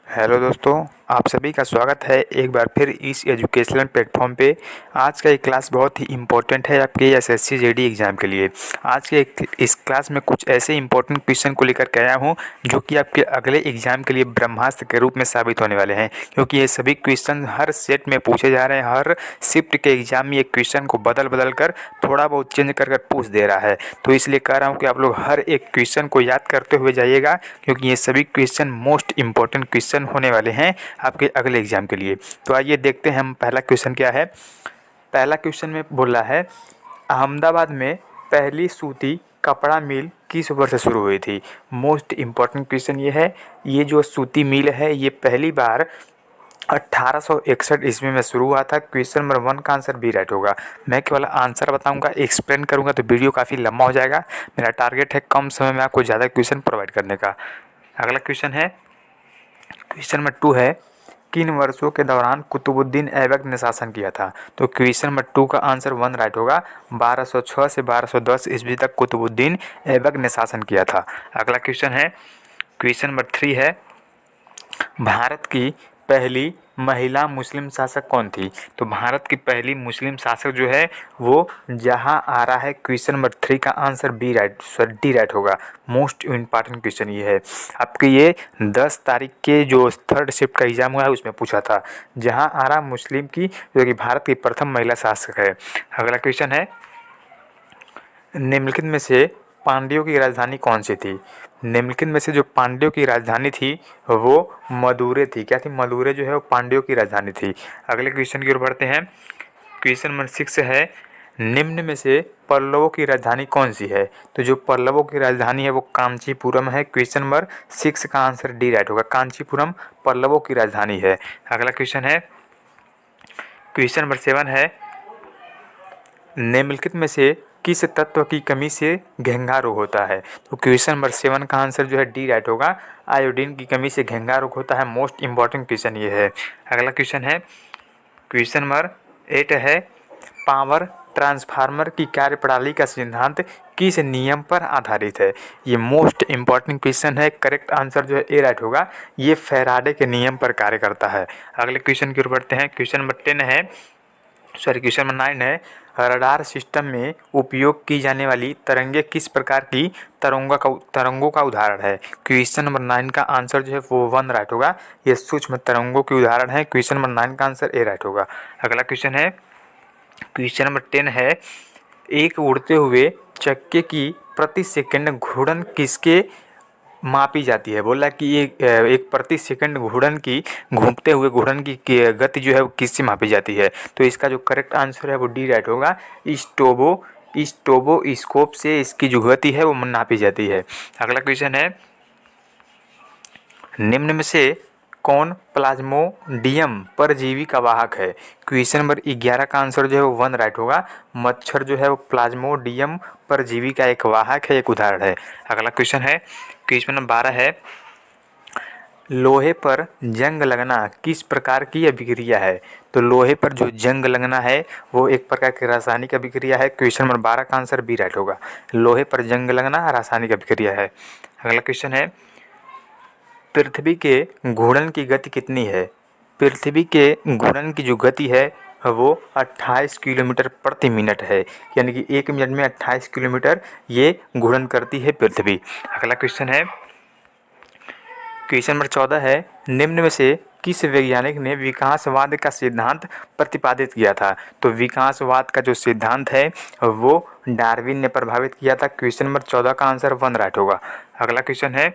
Hello दोस्तों, आप सभी का स्वागत है एक बार फिर इस एजुकेशनल प्लेटफॉर्म पे। आज का ये क्लास बहुत ही इम्पोर्टेंट है आपके एसएससी जेडी एग्ज़ाम के लिए। आज के इस क्लास में कुछ ऐसे इम्पोर्टेंट क्वेश्चन को लेकर के आया हूँ जो कि आपके अगले एग्ज़ाम के लिए ब्रह्मास्त्र के रूप में साबित होने वाले हैं, क्योंकि ये सभी क्वेश्चन हर सेट में पूछे जा रहे हैं। हर शिफ्ट के एग्ज़ाम में ये क्वेश्चन को बदल बदल कर थोड़ा बहुत चेंज कर कर पूछ दे रहा है। तो इसलिए कह रहा हूँ कि आप लोग हर एक क्वेश्चन को याद करते हुए जाइएगा, क्योंकि ये सभी क्वेश्चन मोस्ट इंपॉर्टेंट क्वेश्चन होने वाले हैं आपके अगले एग्जाम के लिए। तो आइए देखते हैं हम पहला क्वेश्चन क्या है। पहला क्वेश्चन में बोला है, अहमदाबाद में पहली सूती कपड़ा मिल किस वर्ष से शुरू हुई थी। मोस्ट इम्पॉर्टेंट क्वेश्चन ये है। ये जो सूती मिल है ये पहली बार 1861 ईस्वी में शुरू हुआ था। क्वेश्चन नंबर 1 का आंसर बी राइट होगा। मैं केवल आंसर बताऊंगा, एक्सप्लेन करूंगा तो वीडियो काफ़ी लंबा हो जाएगा। मेरा टारगेट है कम समय में आपको ज़्यादा क्वेश्चन प्रोवाइड करने का। अगला क्वेश्चन है, क्वेश्चन नंबर 2 है, किन वर्षों के दौरान कुतुबुद्दीन ऐबक ने शासन किया था। तो क्वेश्चन नंबर 2 का आंसर 1 राइट होगा। 1206 से 1210 ईस्वी तक कुतुबुद्दीन ऐबक ने शासन किया था। अगला क्वेश्चन है, क्वेश्चन नंबर 3 है, भारत की पहली महिला मुस्लिम शासक कौन थी। तो भारत की पहली मुस्लिम शासक जो है वो जहाँ आ रहा है। क्वेश्चन नंबर 3 का answer B right sorry D right होगा। मोस्ट इम्पॉर्टेंट क्वेश्चन ये है आपके। ये 10 तारीख के जो थर्ड शिफ्ट का एग्जाम हुआ है उसमें पूछा था। जहाँ आ रहा मुस्लिम की, जो कि भारत की प्रथम महिला शासक है। अगला क्वेश्चन है, निम्नलिखित में से पांड्यों की राजधानी कौन सी थी। निम्नलिखित में से जो पांड्यों की राजधानी थी वो मदुरै थी। क्या थी? मदुरै जो है वो पांड्यों की राजधानी थी। अगले क्वेश्चन की ओर बढ़ते हैं। क्वेश्चन नंबर 6 है, निम्न में से पल्लवों की राजधानी कौन सी है। तो जो पल्लवों की राजधानी है वो कांचीपुरम है। क्वेश्चन नंबर 6 का आंसर डी राइट होगा। कांचीपुरम पल्लवों की राजधानी है। अगला क्वेश्चन है, क्वेश्चन नंबर 7 है, निम्नलिखित में से किस तत्व की कमी से घेंघा रोग होता है। तो क्वेश्चन नंबर 7 का आंसर जो है डी राइट होगा। आयोडीन की कमी से घेंघा रोग होता है। मोस्ट इंपॉर्टेंट क्वेश्चन ये है। अगला क्वेश्चन है, क्वेश्चन नंबर 8 है, पावर ट्रांसफार्मर की कार्यप्रणाली का सिद्धांत किस नियम पर आधारित है। ये मोस्ट इंपॉर्टेंट क्वेश्चन है। करेक्ट आंसर जो है ए राइट होगा। ये फैराडे के नियम पर कार्य करता है। अगले क्वेश्चन की ओर बढ़ते हैं। क्वेश्चन नंबर 10 है, क्वेश्चन नंबर 9 है, रडार सिस्टम में उपयोग की जाने वाली तरंगे किस प्रकार की तरंगों का उदाहरण है। क्वेश्चन नंबर 9 का आंसर जो है वो 1 राइट होगा। ये सूक्ष्म तरंगों की उदाहरण है। क्वेश्चन नंबर 9 का आंसर ए राइट होगा। अगला क्वेश्चन है, क्वेश्चन नंबर 10 है, एक उड़ते हुए चक्के की प्रति सेकंड घूर्णन किसके मापी जाती है। बोला कि ये एक प्रति सेकंड घूर्णन की, घूमते हुए घूर्णन की गति जो है वो किससे मापी जाती है। तो इसका जो करेक्ट आंसर है वो डी राइट होगा। स्टोबो स्कोप से इसकी जो गति है वो नापी जाती है। अगला क्वेश्चन है, निम्न में से कौन प्लाज्मोडियम परजीवी का वाहक है। क्वेश्चन नंबर 11 का आंसर जो है वो 1 राइट होगा। मच्छर जो है वो प्लाज्मोडियम परजीवी का एक वाहक है, एक उदाहरण है। अगला क्वेश्चन है, क्वेश्चन नंबर 12 है, लोहे पर जंग लगना किस प्रकार की अभिक्रिया है। तो लोहे पर जो जंग लगना है वो एक प्रकार की रासायनिक अभिक्रिया है। क्वेश्चन नंबर 12 का आंसर बी राइट होगा। लोहे पर जंग लगना रासायनिक अभिक्रिया है। अगला क्वेश्चन है, पृथ्वी के घूर्णन की गति कितनी है। पृथ्वी के घूर्णन की जो गति है वो 28 किलोमीटर प्रति मिनट है। यानी कि 1 मिनट में 28 किलोमीटर ये घूर्णन करती है पृथ्वी। अगला क्वेश्चन है, क्वेश्चन नंबर 14 है, निम्न में से किस वैज्ञानिक ने विकासवाद का सिद्धांत प्रतिपादित किया था। तो विकासवाद का जो सिद्धांत है वो डार्विन ने प्रभावित किया था। क्वेश्चन नंबर 14 का आंसर 1 राइट होगा। अगला क्वेश्चन है,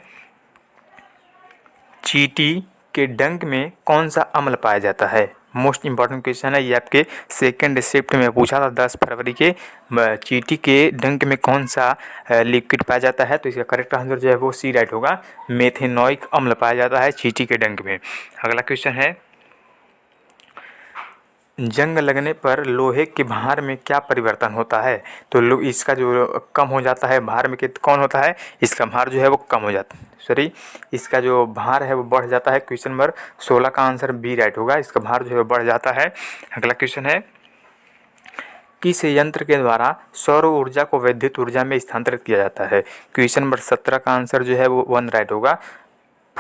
चींटी के डंक में कौन सा अम्ल पाया जाता है। मोस्ट इंपॉर्टेंट क्वेश्चन है ये। आपके सेकंड शिफ्ट में पूछा था 10 फरवरी के। चींटी के डंक में कौन सा लिक्विड पाया जाता है। तो इसका करेक्ट आंसर जो है वो सी राइट होगा। मेथेनोइक अम्ल पाया जाता है चींटी के डंक में। अगला क्वेश्चन है, जंग लगने पर लोहे के भार में क्या परिवर्तन होता है। तो इसका जो कम हो जाता है भार में कौन होता है, इसका भार जो है वो कम हो जाता है। सॉरी, इसका जो भार है वो बढ़ जाता है। क्वेश्चन नंबर 16 का आंसर बी राइट होगा। इसका भार जो है बढ़ जाता है। अगला क्वेश्चन है, किस यंत्र के द्वारा सौर ऊर्जा को विद्युत ऊर्जा में स्थानांतरित किया जाता है। क्वेश्चन नंबर 17 का आंसर जो है वो 1 राइट होगा।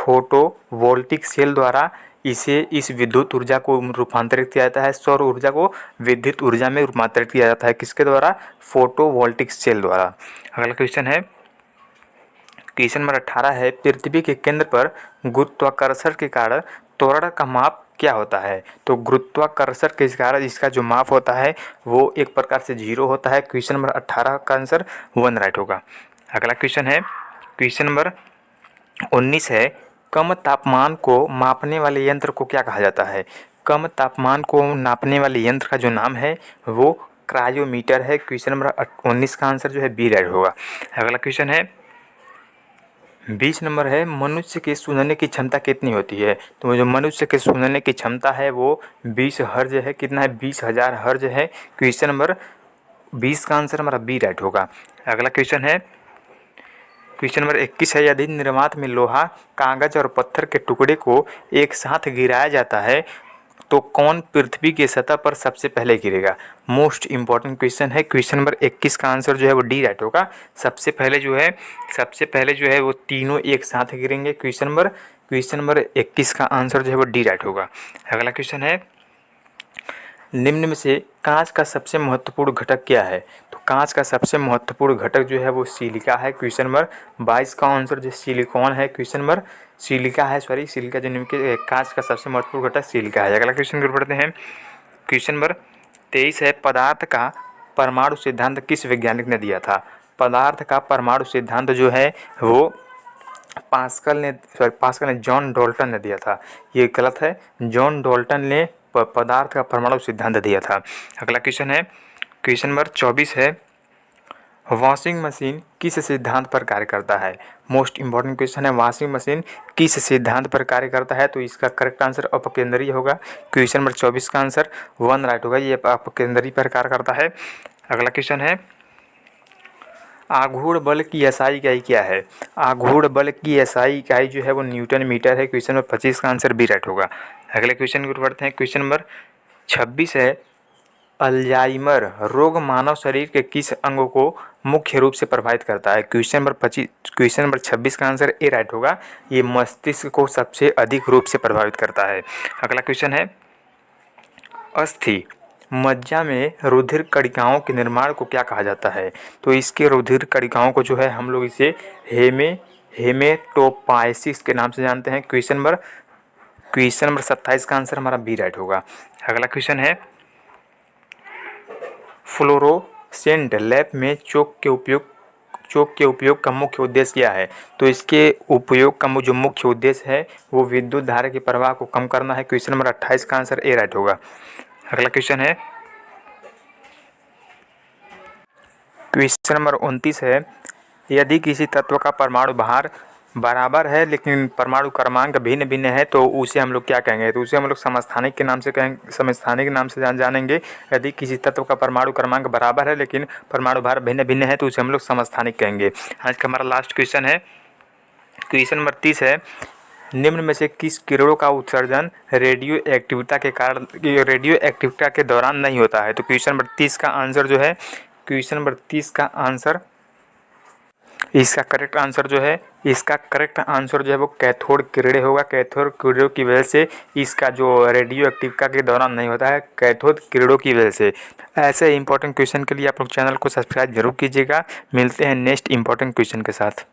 फोटोवोल्टिक सेल द्वारा इस विद्युत ऊर्जा को रूपांतरित किया जाता है। सौर ऊर्जा को विद्युत ऊर्जा में रूपांतरित किया जाता है। किसके द्वारा? फोटोवोल्टिक सेल द्वारा। अगला क्वेश्चन नंबर 18 है, पृथ्वी के केंद्र पर गुरुत्वाकर्षण के कारण त्वरण का माप क्या होता है? तो गुरुत्वाकर्षण के कारण इसका जो माप होता है वो एक प्रकार से 0 होता है। क्वेश्चन नंबर 18 का आंसर 1 राइट होगा। अगला क्वेश्चन नंबर 19 है, कम तापमान को मापने वाले यंत्र को क्या कहा जाता है? कम तापमान को नापने वाले यंत्र का जो नाम है वो क्रायोमीटर है। क्वेश्चन नंबर 19 का आंसर जो है बी राइट होगा। अगला क्वेश्चन है 20 नंबर है, मनुष्य की सुनने की क्षमता कितनी होती है? तो जो मनुष्य के सुनने की क्षमता है वो 20 हर्ज है। कितना है? 20,000 हर्ज है। क्वेश्चन नंबर 20 का आंसर हमारा बी राइट होगा। अगला क्वेश्चन नंबर 21 है, यदि निर्वात में लोहा, कागज और पत्थर के टुकड़े को एक साथ गिराया जाता है तो कौन पृथ्वी की सतह पर सबसे पहले गिरेगा? मोस्ट इंपॉर्टेंट क्वेश्चन है। क्वेश्चन नंबर 21 का आंसर जो है वो डी राइट होगा। सबसे पहले जो है वो तीनों एक साथ गिरेंगे। क्वेश्चन नंबर 21 का आंसर जो है वो डी राइट होगा। अगला क्वेश्चन है, निम्न में से कांच का सबसे महत्वपूर्ण घटक क्या है? तो कांच का सबसे महत्वपूर्ण घटक जो है वो सिलिका है। क्वेश्चन नंबर 22 का आंसर जो सिलिकॉन है। क्वेश्चन नंबर सिलिका जो निम्न के कांच का सबसे महत्वपूर्ण घटक सिलिका है। अगला क्वेश्चन पढ़ते हैं। क्वेश्चन नंबर 23 है, पदार्थ का परमाणु सिद्धांत किस वैज्ञानिक ने दिया था? पदार्थ का परमाणु सिद्धांत जो है वो पास्कल ने जॉन डाल्टन ने दिया था। ये गलत है। जॉन डाल्टन ने पदार्थ का परमाणु सिद्धांत दिया था। अगला क्वेश्चन नंबर 24 है, वॉशिंग मशीन किस सिद्धांत पर कार्य करता है? मोस्ट इंपॉर्टेंट क्वेश्चन है, वॉशिंग मशीन किस सिद्धांत पर कार्य करता है? तो इसका करेक्ट आंसर अपकेंद्री होगा। क्वेश्चन नंबर 24 का आंसर 1 राइट होगा। ये अपकेंद्री पर कार्य करता है। अगला क्वेश्चन है, आघूर्ण बल की एसआई इकाई क्या है? आघूर्ण बल की एसआई इकाई जो है वो न्यूटन मीटर है। क्वेश्चन नंबर 25 का आंसर बी राइट होगा। अगले क्वेश्चन को पढ़ते हैं। क्वेश्चन नंबर 26 है, अल्जाइमर रोग मानव शरीर के किस अंग को मुख्य रूप से प्रभावित करता है? क्वेश्चन नंबर 26 का आंसर ए राइट होगा। ये मस्तिष्क को सबसे अधिक रूप से प्रभावित करता है। अगला क्वेश्चन है, अस्थि मज्जा में रुधिर कणिकाओं के निर्माण को क्या कहा जाता है? तो इसके रुधिर कणिकाओं को जो है हम लोग इसे हेमेटोपाइसिस के नाम से जानते हैं। क्वेश्चन नंबर 27 का आंसर हमारा बी राइट होगा। अगला क्वेश्चन है, फ्लोरोसेंट लैंप में चौक के उपयोग का मुख्य उद्देश्य क्या है? तो इसके उपयोग का जो मुख्य उद्देश्य है वो विद्युत धारा के प्रवाह को कम करना है। क्वेश्चन नंबर 28 का आंसर ए राइट होगा। अगला क्वेश्चन नंबर 29 है, यदि किसी तत्व का परमाणु भार बराबर है लेकिन परमाणु क्रमांक भिन्न भिन्न है तो उसे हम लोग क्या कहेंगे? तो उसे हम लोग समस्थानिक के नाम से जानेंगे। यदि किसी तत्व का परमाणु क्रमांक बराबर है लेकिन परमाणु भार भिन्न भिन्न है तो उसे हम लोग समस्थानिक कहेंगे। आज का हमारा लास्ट क्वेश्चन है। क्वेश्चन नंबर 30 है, निम्न में से किस किरणों का उत्सर्जन रेडियो एक्टिविटी के दौरान नहीं होता है? तो क्वेश्चन नंबर 30 का आंसर जो है इसका करेक्ट आंसर जो है वो कैथोड किरणें होगा। कैथोड किरणों की वजह से इसका जो रेडियो एक्टिविटी के दौरान नहीं होता है, कैथोड किरणों की वजह से। ऐसे इंपॉर्टेंट क्वेश्चन के लिए आप लोग चैनल को सब्सक्राइब जरूर कीजिएगा। मिलते हैं नेक्स्ट इंपॉर्टेंट क्वेश्चन के साथ।